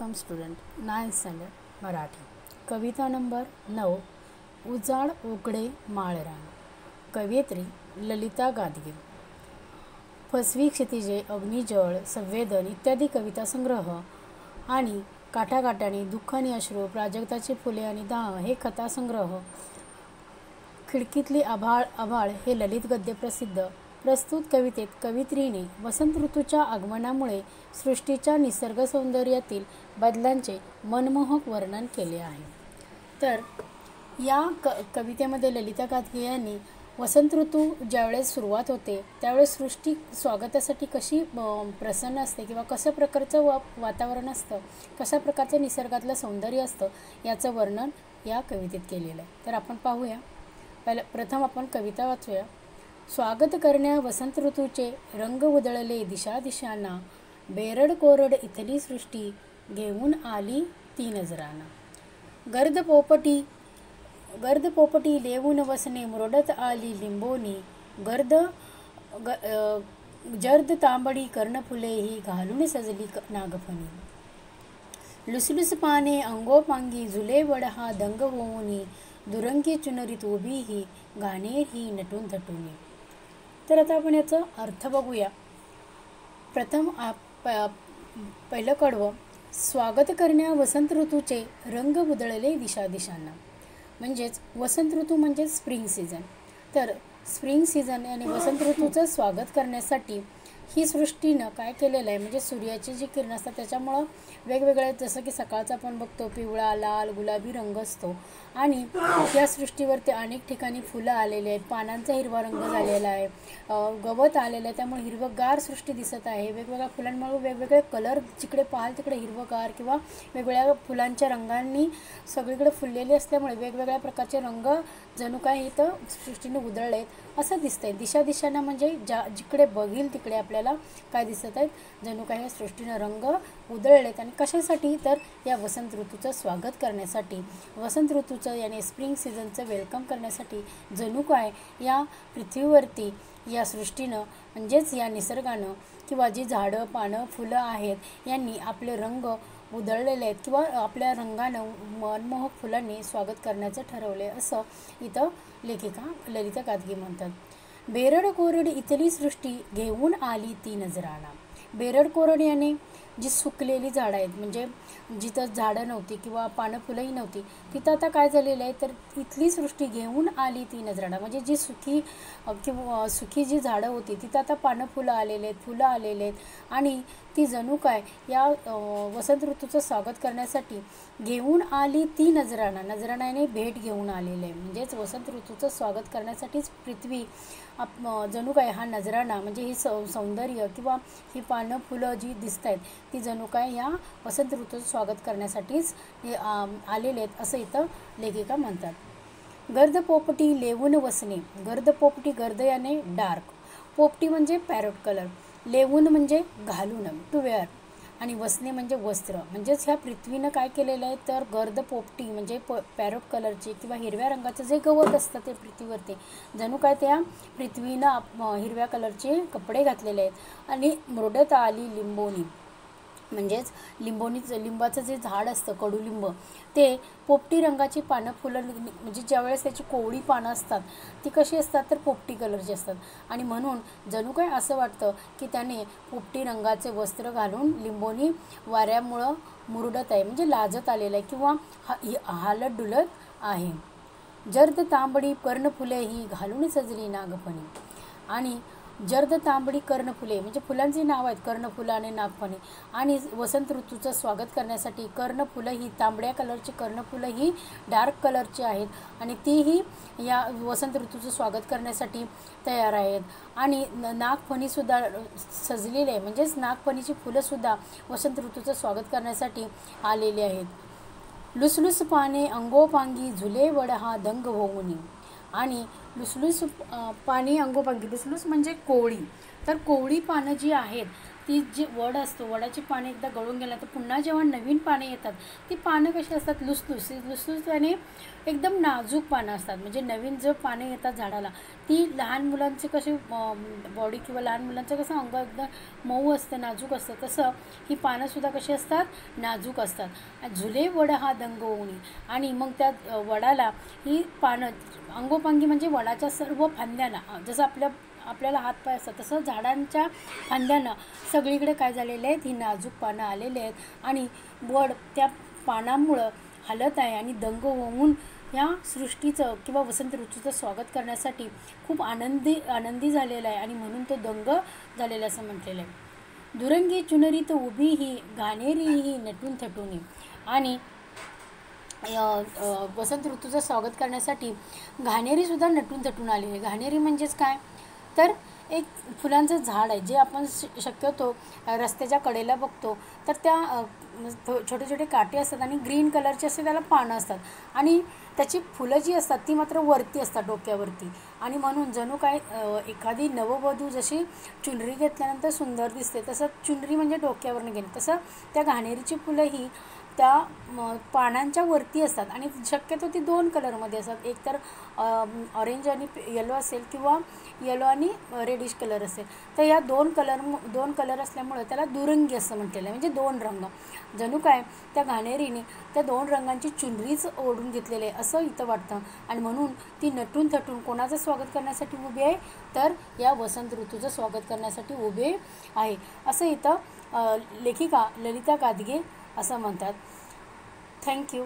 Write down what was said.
From student 9th standard Marathi. Kavita number 9. उजाड उघडे माळरान. कवयित्री ललिता गादगे. फसवी क्षितिजे, अग्निजळ, संवेदन इत्यादी कविता संग्रह आणि काठाकाठाने दुःख आणि अश्रू, प्राजक्ताची फुले आणि दाह हे कथासंग्रह, खिडकीतली आभाळ आभाळ हे ललित गद्य प्रसिद्ध. प्रस्तुत कवितेत कवयित्रीने वसंत ऋतूच्या आगमनामुळे सृष्टीच्या निसर्ग सौंदर्यातील बदलांचे मनमोहक वर्णन केले आहे. तर या कवितेमध्ये ललिता गादगे यांनी वसंत ऋतू ज्यावेळेस सुरुवात होते त्यावेळेस सृष्टी स्वागतासाठी कशी प्रसन्न असते किंवा कसं प्रकारचं वातावरण असतं, कशा प्रकारचं निसर्गातलं सौंदर्य असतं याचं वर्णन या कवितेत केलेलं आहे. तर आपण पाहूया. प्रथम आपण कविता वाचूया. स्वागत करण्या वसंत ऋतूचे रंग उधळले दिशा दिशांना, बेरड कोरड इथली सृष्टी घेऊन आली ती नजराना. गर्द पोपटी लेवून वसने मुरडत आली लिंबोनी, जर्द तांबडी कर्णफुले ही घालून सजली नागफणी. लुसलुस पाने अंगोपांगी झुले वडहा दंग होऊनी, दुरंगी चुनरीत उभी ही गाणे ही नटून थटूनी. तर आता आपण याचा अर्थ बघूया. प्रथम पहिलं कडवं. स्वागत करण्या वसंत ऋतूचे रंग उधळले दिशा दिशांना. म्हणजेच वसंत ऋतू म्हणजे स्प्रिंग सीझन. तर स्प्रिंग सीझन आणि वसंत ऋतूचं स्वागत करण्यासाठी ही सृष्टीनं काय केलेलं आहे, म्हणजे सूर्याची जी किरणं असतात त्याच्यामुळं वेगवेगळे, जसं की सकाळचा आपण बघतो पिवळा, लाल, गुलाबी रंग असतो आणि या सृष्टीवरती अनेक ठिकाणी फुलं आलेले आहेत, पानांचा हिरवा रंग झालेला आहे, गवत आलेलं आहे, त्यामुळे हिरवगार सृष्टी दिसत आहे. वेगवेगळ्या फुलांमुळे वेगवेगळे कलर जिकडे पाहाल तिकडे हिरवगार किंवा वेगवेगळ्या फुलांच्या रंगांनी सगळीकडे फुललेले असल्यामुळे वेगवेगळ्या प्रकारचे रंग जणू काय इथं सृष्टीने उधळले आहेत असं दिसतंय. दिशा दिशांना म्हणजे जिकडे बघील तिकडे आपल्याला काय दिसत आहेत, जणू काही या सृष्टीनं रंग उधळलेत. आणि कशासाठी, तर या वसंत ऋतूचं स्वागत करण्यासाठी, वसंत ऋतूचं याने स्प्रिंग सीझनचं वेलकम करण्यासाठी जणू काय या पृथ्वीवरती या सृष्टीनं म्हणजेच या निसर्गानं किंवा जी झाडं पानं फुलं आहेत यांनी आपले रंग उधळलेले आहेत किंवा आपल्या रंगानं मनमोहक फुलांनी स्वागत करण्याचं ठरवले असं इथं लेखिका ललिता गादगे म्हणतात. बेरड कोरड इथली सृष्टी घेऊन आली ती नजराना. बेरड कोरड याने जी सुकलेली झाडं आहेत, म्हणजे जिथं झाडं नव्हती किंवा पानं फुलंही नव्हती तिथं आता काय झालेलं आहे, तर इथली सृष्टी घेऊन आली ती नजराना. म्हणजे जी सुखी जी झाडं होती तिथं आता पानं फुलं आलेले आहेत आणि ती जणू काय या वसंत ऋतूचं स्वागत करण्यासाठी घेऊन आली ती नजराण्याने भेट घेऊन आलेलं आहे. म्हणजेच वसंत ऋतूचं स्वागत करण्यासाठीच पृथ्वी जणू काय हा नजराणा म्हणजे ही सौंदर्य किंवा ही पानं फुलं जी दिसत आहेत ती जणू काय या वसंत ऋतूचं स्वागत करण्यासाठीच आलेले आहेत असं इथं लेखिका म्हणतात. गर्द पोपटी लेवून वसने. गर्द पोपटी, गर्द याने डार्क, पोपटी म्हणजे पॅरोट कलर, लेवून म्हणजे घालून टू वेअर आणि वसने म्हणजे वस्त्र. म्हणजेच ह्या पृथ्वीनं काय केलेलं आहे, तर गर्द पोपटी म्हणजे पॅरोट कलरची किंवा हिरव्या रंगाचं जे गवत असतं ते पृथ्वीवरती जणू काय त्या पृथ्वीनं हिरव्या कलरचे कपडे घातलेले आहेत. आणि मुरडत आली लिंबोनी. म्हणजेच लिंबाचं जे झाड असतं कडुलिंब ते पोपटी रंगाची पानं फुलं म्हणजे ज्यावेळेस त्याची कोवळी पानं असतात ती कशी असतात, तर पोपटी कलरची असतात. आणि म्हणून जणू काय असं वाटतं की त्याने पोपटी रंगाचे वस्त्र घालून लिंबोनी वाऱ्यामुळं मुरडत आहे, म्हणजे लाजत आलेलं आहे किंवा हालत डुलत आहे. जर्द तांबडी कर्णफुले ही घालून सजली नागफणी. आणि जर्द तांबडी कर्णफुले म्हणजे फुलांची नाव आहेत कर्णफुलं आणि नागफणी. आणि वसंत ऋतूचं स्वागत करण्यासाठी कर्णफुलं ही तांबड्या कलरची कर्णफुलं ही डार्क कलरची आहेत आणि तीही या वसंत ऋतूचं स्वागत करण्यासाठी तयार आहेत. आणि नागफणीसुद्धा सजलेले आहे, म्हणजेच नागफणीची फुलंसुद्धा वसंत ऋतूचं स्वागत करण्यासाठी आलेली आहेत. लुसलुस पाने अंगोपांगी झुले वडहा दंग होऊनी. आणि लुसलुस पाणी अंगोपांगी, लुसलुस म्हणजे कोवळी, तर कोवळी पानं जी आहेत ती जी वड असतो, वडाची पाने एकदा गळून गेला तर पुन्हा जेव्हा नवीन पाने येतात ती पानं कशी असतात, लुसलुसीत आणि एकदम नाजूक पानं असतात. म्हणजे नवीन जो पाने येतात झाडाला ती लहान मुलांची कशी बॉडी किंवा लहान मुलांचं कसं अंग एकदम मऊ असतं, नाजूक असतं, तसं ही पानंसुद्धा कशी असतात, नाजूक असतात. झुले वड हा दंग होऊनी, आणि मग त्या वडाला ही पानं अंगोपांगी म्हणजे वडाच्या सर्व फांद्याला, जसं आपल्याला हातपाय असतात तसं झाडांच्या फांद्यानं सगळीकडे काय झालेले आहेत, ही नाजूक पानं आलेले आहेत आणि वड त्या पानांमुळं हलत आहे आणि दंग होऊन या सृष्टीचं किंवा वसंत ऋतूचं स्वागत करण्यासाठी खूप आनंदी झालेला आहे आणि म्हणून तो दंग झालेला असं म्हटलेलं आहे. दुरंगी चुनरीत उभी ही घाणेरी ही नटून थटून, आणि वसंत ऋतूचं स्वागत करण्यासाठी घाणेरीसुद्धा नटून थटून आलेली आहे. घाणेरी म्हणजेच काय, तर एक फुलांचं झाड आहे जे आपण शक्यतो रस्त्याच्या कडेला बघतो, तर त्या छोटे छोटे काटे असतात आणि ग्रीन कलरचे असे त्याला पानं असतात आणि त्याची फुलं जी असतात ती मात्र वरती असतात, डोक्यावरती. आणि म्हणून जणू काय एखादी नववधू जशी चुनरी घेतल्यानंतर सुंदर दिसते, तसं चुनरी म्हणजे डोक्यावरनं घेणे, तसं त्या घाणेरीची फुलं ही त्या पानांच्या वरती असतात आणि शक्यतो ती 2 कलरमध्ये असतात. एक तर ऑरेंज आणि येलो असेल किंवा येलो आणि रेडिश कलर असेल. तर या 2 कलर असल्यामुळं त्याला दुरंगी असं म्हटलेलं आहे, म्हणजे 2 रंग. जणू काय त्या घाणेरीने त्या 2 रंगांची चुनरीच ओढून घेतलेली आहे असं इथं वाटतं आणि म्हणून ती नटून थटून कोणाचं स्वागत करण्यासाठी उभी आहे, तर या वसंत ऋतूचं स्वागत करण्यासाठी उभे आहे असं इथं लेखिका ललिता गादगे असं म्हणतात. थँक्यू.